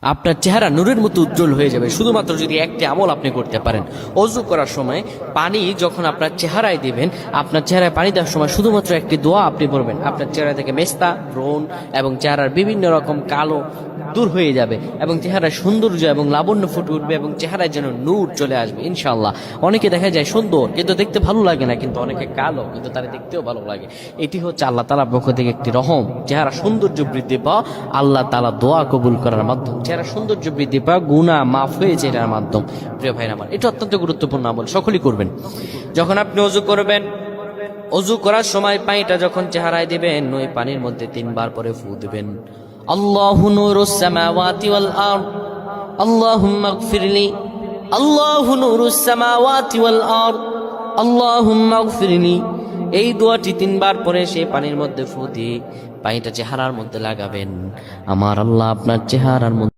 আপনার চেহারা নূরের মতো উজ্জ্বল হয়ে যাবে শুধুমাত্র যদি একটি আমল আপনি করতে পারেন। অজু করার সময় পানি যখন আপনার চেহারায় দিবেন, আপনার চেহারায় পানি দেওয়ার সময় শুধুমাত্র একটি দোয়া আপনি পড়বেন, আপনার চেহারা থেকে মেস্তা, ব্রণ এবং চেহারার বিভিন্ন রকম কালো দূর হয়ে যাবে এবং চেহারায় সৌন্দর্য এবং লাবণ্য ফুটে উঠবে এবং চেহারায় যেন নূর চলে আসবে ইনশাআল্লাহ। অনেকে দেখা যায় সুন্দর কিন্তু দেখতে ভালো লাগে না, কিন্তু অনেকে কালো কিন্তু তারা দেখতেও ভালো লাগে। এটি হচ্ছে আল্লাহ তাআলার পক্ষ থেকে একটি রহম। চেহারা সৌন্দর্য বৃদ্ধি পাওয়া আল্লাহ তাআলা দোয়া কবুল করার মাধ্যম, চেহারা সৌন্দর্য বৃদ্ধি পাওয়া গুনাহ মাফ হয়েছে এটার মাধ্যম। প্রিয় ভাইরা আমার, এটা অত্যন্ত গুরুত্বপূর্ণ আমল, সকলেই করবেন। যখন আপনি অজু করবেন, অজু করার সময় পানিটা যখন চেহারায় দিবেন, ওই পানির মধ্যে 3 বার করে ফু দিবেন। আল্লাহু নূরুস সামাওয়াতি ওয়াল আরদ আল্লাহুম্মা গফিরলি, আল্লাহু নূরুস সামাওয়াতি ওয়াল আরদ আল্লাহুম্মা গফিরলি। এই দোয়াটি 3 বার পরে সেই পানির মধ্যে ফু দিয়ে পানিটা চেহারার মধ্যে লাগাবেন। আমার আল্লাহ আপনার চেহারার মধ্যে